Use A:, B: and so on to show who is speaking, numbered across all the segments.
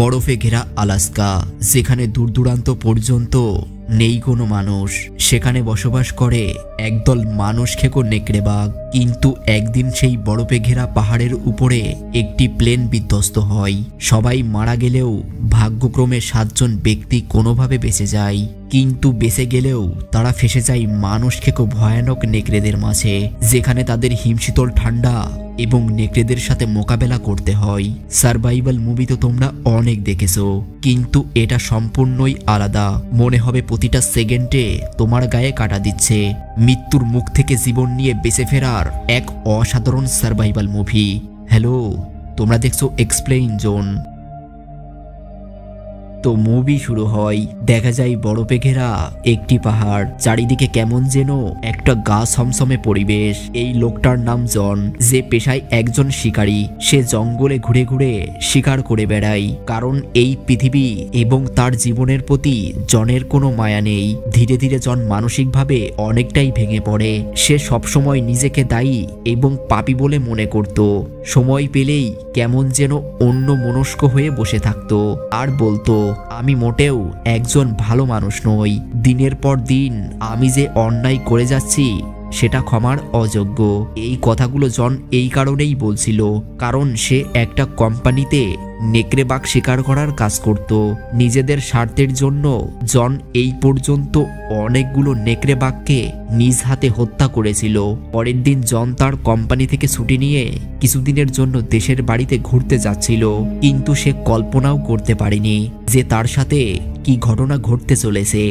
A: বরফে ঘেরা আলাস্কা, যেখানে দূর দূরান্ত পর্যন্ত নেই কোনো মানুষ, সেখানে বসবাস করে একদল মানুষ খেকো নেকড়ে বাঘ। কিন্তু একদিন সেই বরফে ঘেরা পাহাড়ের উপরে একটি প্লেন বিধ্বস্ত হয়। সবাই মারা গেলেও ভাগ্যক্রমে 7 জন ব্যক্তি কোনোভাবে বেঁচে যায়। কিন্তু বেঁচে গেলেও তারা ফেসে যায় মানুষ খেকো ভয়ানক নেকড়েদের মাঝে, যেখানে তাদের হিমশীতল ঠান্ডা এবং নেকড়েদের সাথে মোকাবেলা করতে হয়। সার্ভাইভাল মুভি তো তোমরা অনেক দেখেছো, কিন্তু এটা সম্পূর্ণই আলাদা। মনে হবে প্রতিটা সেকেন্ডে তোমার গায়ে কাটা দিচ্ছে। মৃত্যুর মুখ থেকে জীবন নিয়ে বেঁচে ফেরার এক অসাধারণ সার্ভাইভাল মুভি। হ্যালো, তোমরা দেখছো এক্সপ্লেইন জোন। তো মুভি শুরু হয়, দেখা যায় বরফে ঘেরা একটি পাহাড়, চারিদিকে কেমন যেন একটা গা ছমছমে পরিবেশ। এই লোকটার নাম জন, যে পেশায় একজন শিকারী। সে জঙ্গলে ঘুরে ঘুরে শিকার করে বেড়ায়, কারণ এই পৃথিবী এবং তার জীবনের প্রতি জনের কোনো মায়া নেই। ধীরে ধীরে জন মানসিকভাবে অনেকটাই ভেঙে পড়ে। সে সবসময় নিজেকে দায়ী এবং পাপী বলে মনে করত। সময় পেলেই কেমন যেন অন্য মনস্ক হয়ে বসে থাকতো আর বলতো, আমি মোটেও একজন ভালো মানুষ নই। দিনের পর দিন আমি যে অন্যায় করে যাচ্ছি সেটা ক্ষমার অযোগ্য। এই কথাগুলো জন এই কারণেই বলছিল, কারণ সে একটা কোম্পানিতে নেকড়ে বাঘ শিকার করার কাজ করত। নিজেদের স্বার্থের জন্য জন এই পর্যন্ত অনেকগুলো নেকড়ে বাঘকে নিজ হাতে হত্যা করেছিল। পরের দিন জন তার কোম্পানি থেকে ছুটি নিয়ে কিছুদিনের জন্য দেশের বাড়িতে ঘুরতে যাচ্ছিল, কিন্তু সে কল্পনাও করতে পারেনি যে তার সাথে কি ঘটনা ঘটতে চলেছে।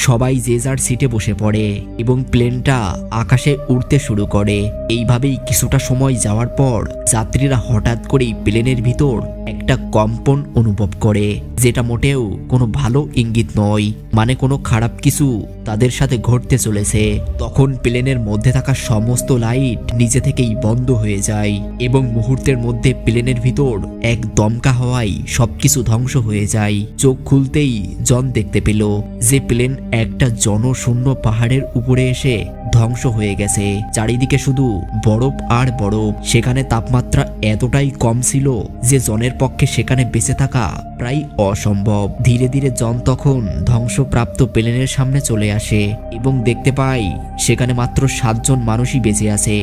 A: সবাই যে যার সিটে বসে পড়ে এবং প্লেনটা আকাশে উড়তে শুরু করে। এইভাবেই কিছুটা সময় যাওয়ার পর যাত্রীরা হঠাৎ করেই প্লেনের ভিতর একটা কম্পন অনুভব করে, যেটা মোটেও কোনো ভালো ইঙ্গিত নয়, মানে কোনো খারাপ কিছু তাদের সাথে ঘটতে চলেছে। তখন প্লেনের মধ্যে থাকা সমস্ত লাইট নিজে থেকেই বন্ধ হয়ে যায় এবং মুহূর্তের মধ্যে প্লেনের ভিতর এক দমকা হওয়ায় সবকিছু ধ্বংস হয়ে যায়। চোখ খুলতেই জন দেখতে পেল যে প্লেন একটা জনশূন্য পাহাড়ের উপরে এসে ধ্বংস হয়ে গেছে। চারিদিকে শুধু বরফ আর বরফ। সেখানে তাপমাত্রা এতটাই কম ছিল যে জনের পক্ষে সেখানে বেঁচে থাকা প্রায় অসম্ভব। ধীরে ধীরে জন তখন ধ্বংসপ্রাপ্ত প্লেনের সামনে চলে আসে এবং দেখতে পায় সেখানে মাত্র 7 জন মানুষই বেঁচে আছে,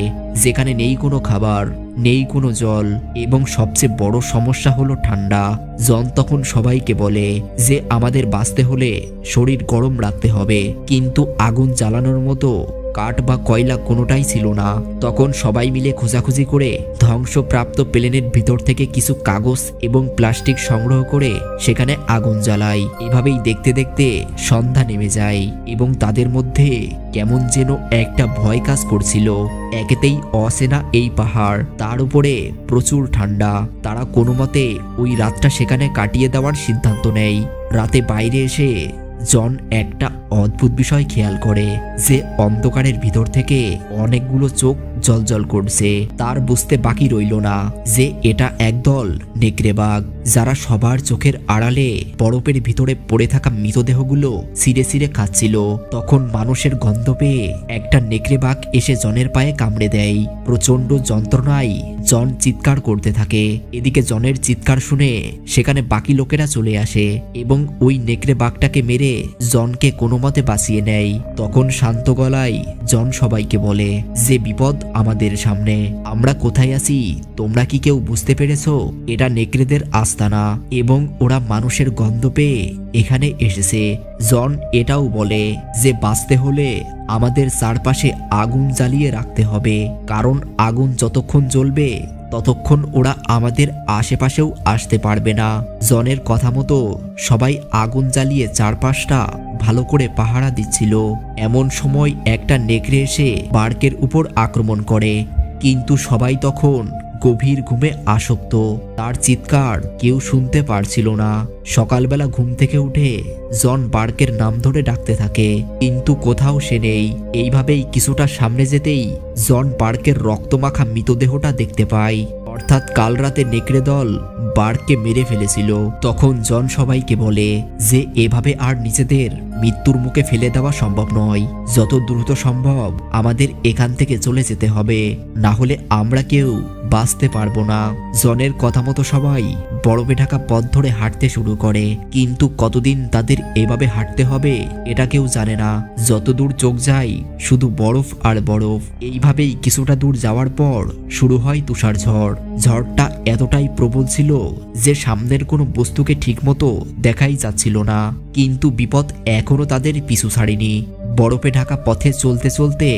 A: যেখানে নেই কোনো খাবার, নেই কোনো জল এবং সবচেয়ে বড় সমস্যা হলো ঠান্ডা। জন তখন সবাইকে বলে যে আমাদের বাঁচতে হলে শরীর গরম রাখতে হবে, কিন্তু আগুন জ্বালানোর মতো কাঠ বা কয়লা কোনোটাই ছিল না। তখন সবাই মিলে খোঁজাখুঁজি করে ধ্বংসপ্রাপ্ত প্লেনের ভিতর থেকে কিছু কাগজ এবং প্লাস্টিক সংগ্রহ করে সেখানে আগুন জ্বালায়। এভাবেই দেখতে দেখতে সন্ধ্যা নেমে যায় এবং তাদের মধ্যে কেমন যেন একটা ভয় কাজ করছিল। একেতেই অচেনা এই পাহাড়, তার উপরে প্রচুর ঠান্ডা। তারা কোনো মতে ওই রাতটা সেখানে কাটিয়ে দেওয়ার সিদ্ধান্ত নেয়। রাতে বাইরে এসে জন একটা অদ্ভুত বিষয় খেয়াল করে যে অন্ধকারের ভিতর থেকে অনেকগুলো চোখ জলজল করছে। তার বুঝতে বাকি রইল না যে এটা একদল নেকড়ে বাঘ, যারা সবার চোখের আড়ালে বরফের ভিতরে পড়ে থাকা মৃতদেহগুলো ছিঁড়ে ছিঁড়ে খাচ্ছিল। তখন মানুষের গন্ধ পেয়ে একটা নেকড়ে বাঘ এসে জনের পায়ে কামড়ে দেয়। প্রচন্ড যন্ত্রণায় জন চিৎকার করতে থাকে। এদিকে জনের চিৎকার শুনে সেখানে বাকি লোকেরা চলে আসে এবং ওই নেকড়ে বাঘটাকে মেরে জনকে কোনো মতে বাঁচিয়ে নেয়। তখন শান্ত গলায় জন সবাইকে বলে যে বিপদ আমাদের সামনে, আমরা কোথায় আছি তোমরা কি কেউ বুঝতে পেরেছো? এটা নেকড়েদের আস্তানা এবং ওরা মানুষের গন্ধ পেয়ে এখানে এসেছে। জন এটাও বলে যে বাঁচতে হলে আমাদের চারপাশে আগুন জ্বালিয়ে রাখতে হবে, কারণ আগুন যতক্ষণ জ্বলবে ততক্ষণ ওরা আমাদের আশেপাশেও আসতে পারবে না। জনের কথা মতো সবাই আগুন জ্বালিয়ে চারপাশটা ভালো করে পাহারা দিচ্ছিল। এমন সময় একটা নেকড়ে এসে বার্কের উপর আক্রমণ করে, কিন্তু সবাই তখন গভীর ঘুমে আসক্ত। তার চিৎকার কেউ শুনতে পারছিল না। সকালবেলা ঘুম থেকে উঠে জন বার্কের নাম ধরে ডাকতে থাকে, কিন্তু কোথাও সে নেই। এইভাবেই কিছুটা সামনে যেতেই জন বার্কের রক্তমাখা মৃতদেহটা দেখতে পায়, অর্থাৎ কাল রাতে নেকড়ে দল বার্ককে মেরে ফেলেছিল। তখন জন সবাইকে বলে যে এভাবে আর নিজেদের মৃত্যুর মুখে ফেলে দেওয়া সম্ভব নয়। যত দ্রুত সম্ভব আমাদের এখান থেকে চলে যেতে হবে, না হলে আমরা কেউ বাঁচতে পারবো না। জনের কথা মতো সবাই বরফে ঢাকা পথ ধরে হাঁটতে শুরু করে, কিন্তু কতদিন তাদের এভাবে হাঁটতে হবে এটা কেউ জানে না। যতদূর চোখ যায় শুধু বরফ আর বরফ। এইভাবেই কিছুটা দূর যাওয়ার পর শুরু হয় তুষার ঝড়। ঝড়টা এতটাই প্রবল ছিল যে সামনের কোনো বস্তুকে ঠিকমতো দেখাই যাচ্ছিল না, কিন্তু বিপদ এখনো তাদের পিছু ছাড়েনি। বরফে ঢাকা পথে চলতে চলতে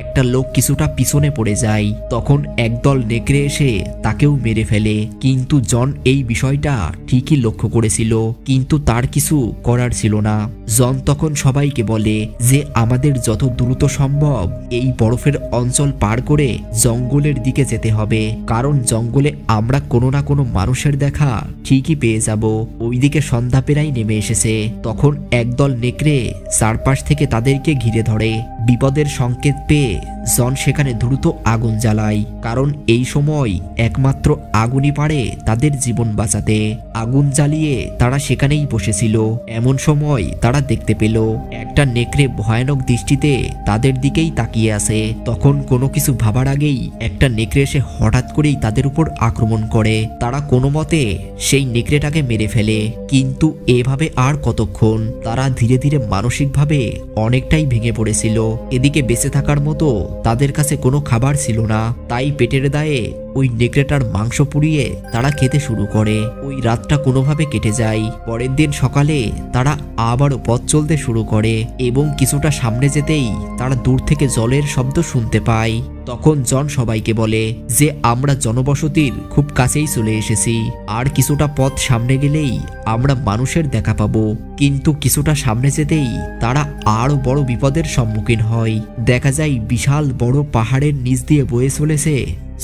A: একটা লোক কিছুটা পিছনে পড়ে যায়। তখন একদল নেকড়ে এসে তাকেও মেরে ফেলে, কিন্তু জন এই বিষয়টা ঠিকই লক্ষ্য করেছিল, কিন্তু তার কিছু করার ছিল না। জন তখন সবাইকে বলে যে আমাদের যত দ্রুত সম্ভব এই বরফের অঞ্চল পার করে জঙ্গলের দিকে যেতে হবে, কারণ জঙ্গলে আমরা কোনো না কোনো মানুষের দেখা ঠিকই পেয়ে যাব। ওইদিকে সন্ধ্যা পেরাই নেমে এসেছে। তখন একদল নেকড়ে চারপাশ থেকে তাদেরকে ঘিরে ধরে। বিপদের সংকেত পেয়ে জন সেখানে দ্রুত আগুন জ্বালায়, কারণ এই সময় একমাত্র আগুনই পারে তাদের জীবন বাঁচাতে। আগুন জ্বালিয়ে তারা সেখানেই বসেছিল। এমন সময় তারা দেখতে পেল একটা নেকড়ে ভয়ানক দৃষ্টিতে তাদের দিকেই তাকিয়ে আছে। তখন কোনো কিছু ভাবার আগেই একটা নেকড়ে এসে হঠাৎ করেই তাদের উপর আক্রমণ করে। তারা কোনো মতে সেই নেকড়েটাকে মেরে ফেলে, কিন্তু এভাবে আর কতক্ষণ। তারা ধীরে ধীরে মানসিকভাবে অনেকটাই ভেঙে পড়েছিল। এদিকে বেঁচে থাকার মতো তাদের কাছে কোনো খাবার ছিল না, তাই পেটের দায়ে ওই নেকড়েটার মাংস পুড়িয়ে তারা খেতে শুরু করে। ওই রাতটা কোনোভাবে কেটে যায়। পরের দিন সকালে তারা আবারও পথ চলতে শুরু করে এবং কিছুটা সামনে যেতেই তারা দূর থেকে জলের শব্দ শুনতে পায়। তখন জন সবাইকে বলে যে আমরা জনবসতির খুব কাছেই চলে এসেছি, আর কিছুটা পথ সামনে গেলেই আমরা মানুষের দেখা পাবো। কিন্তু কিছুটা সামনে যেতেই তারা আরো বড় বিপদের সম্মুখীন হয়। দেখা যায় বিশাল বড় পাহাড়ের নিচ দিয়ে বয়ে চলেছে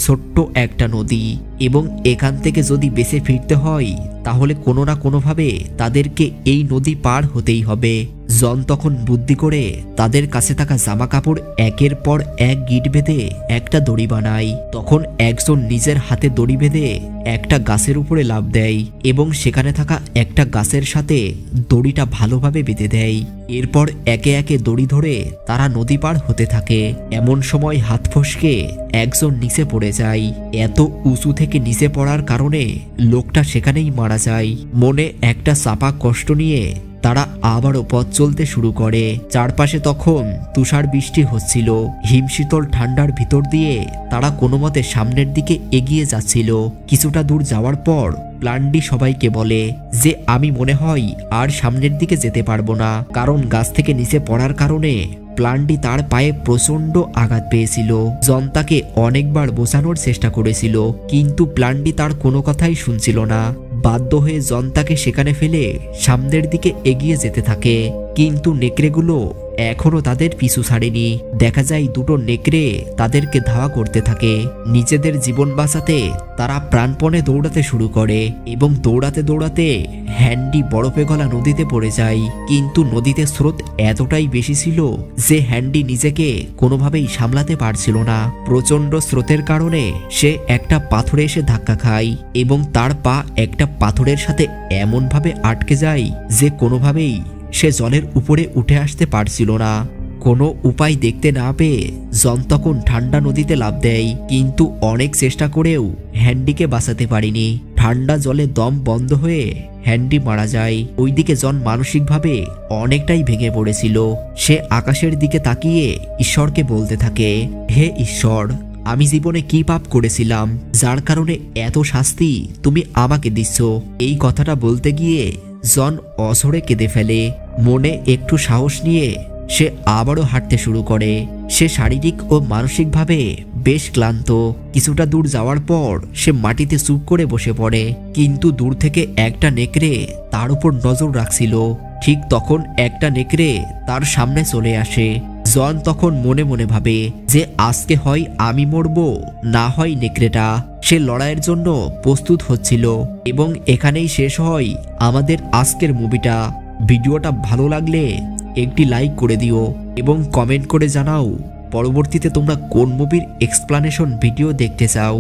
A: ছোট্ট একটা নদী, এবং এখান থেকে যদি বেঁচে ফিরতে হয় তাহলে কোনো না কোনোভাবে তাদেরকে এই নদী পার হতেই হবে। জন তখন বুদ্ধি করে তাদের কাছে থাকা জামা কাপড় একের পর এক গিট বেঁধে একটা দড়ি বানায়। তখন একজন নিজের হাতে দড়ি বেঁধে একটা গাছের উপরে লাফ দেয় এবং সেখানে থাকা একটা গাছের সাথে দড়িটা ভালোভাবে বেঁধে দেয়। এরপর একে একে দড়ি ধরে তারা নদী পার হতে থাকে। এমন সময় হাত ফসকে একজন নিচে পড়ে যায়। এত উঁচু থেকে নিচে পড়ার কারণে লোকটা সেখানেই মারা যায়। মনে একটা চাপা কষ্ট নিয়ে তারা আবারও পথ চলতে শুরু করে। চারপাশে তখন তুষার বৃষ্টি হচ্ছিল। হিমশীতল ঠান্ডার ভিতর দিয়ে তারা কোনো মতে সামনের দিকে এগিয়ে যাচ্ছিল। কিছুটা দূর যাওয়ার পর প্লান্ডি সবাইকে বলে যে আমি মনে হয় আর সামনের দিকে যেতে পারবো না, কারণ গাছ থেকে নিচে পড়ার কারণে প্লান্ডি তার পায়ে প্রচন্ড আঘাত পেয়েছিল। জন তাকে অনেকবার বোঝানোর চেষ্টা করেছিল, কিন্তু প্লান্ডি তার কোনো কথাই শুনছিল না। বাধ্য হয়ে জন তাকে সেখানে ফেলে সামনের দিকে এগিয়ে যেতে থাকে, কিন্তু নেকড়েগুলো এখনো তাদের পিছু ছাড়েনি। দেখা যায় দুটো নেকড়ে তাদেরকে ধাওয়া করতে থাকে। নিজেদের জীবন বাঁচাতে তারা প্রাণপণে দৌড়াতে শুরু করে এবং দৌড়াতে দৌড়াতে হ্যান্ডি বরফে গলা নদীতে পড়ে যায়। কিন্তু নদীতে স্রোত এতটাই বেশি ছিল যে হ্যান্ডি নিজেকে কোনোভাবেই সামলাতে পারছিল না। প্রচন্ড স্রোতের কারণে সে একটা পাথরে এসে ধাক্কা খায় এবং তার পা একটা পাথরের সাথে এমনভাবে আটকে যায় যে কোনোভাবেই সে জলের উপরে উঠে আসতে পারছিল না। কোনো উপায় দেখতে না পেয়ে জন তখন ঠান্ডা নদীতে লাফ দেয়, কিন্তু অনেক চেষ্টা করেও হ্যান্ডিকে বাঁচাতে পারেনি। ঠান্ডা জলে দম বন্ধ হয়ে হ্যান্ডি মারা যায়। ওইদিকে জন মানসিকভাবে অনেকটাই ভেঙে পড়েছিল। সে আকাশের দিকে তাকিয়ে ঈশ্বরকে বলতে থাকে, হে ঈশ্বর, আমি জীবনে কি পাপ করেছিলাম যার কারণে এত শাস্তি তুমি আমাকে দিচ্ছ। এই কথাটা বলতে গিয়ে জন অঝরে কেঁদে ফেলে। মনে একটু সাহস নিয়ে সে আবারও হাঁটতে শুরু করে। সে শারীরিক ও মানসিকভাবে বেশ ক্লান্ত। কিছুটা দূর যাওয়ার পর সে মাটিতে চুপ করে বসে পড়ে, কিন্তু দূর থেকে একটা নেকড়ে তার উপর নজর রাখছিল। ঠিক তখন একটা নেকড়ে তার সামনে চলে আসে। জন তখন মনে মনে ভাবে যে আজকে হয় আমি মরব, না হয় নেকড়েটা। সে লড়াইয়ের জন্য প্রস্তুত হচ্ছিল এবং এখানেই শেষ হয় আমাদের আজকের মুভিটা। ভিডিওটা ভালো লাগলে একটি লাইক করে দিও এবং কমেন্ট করে জানাও পরবর্তীতে তোমরা কোন মুভির এক্সপ্লানেশন ভিডিও দেখতে চাও।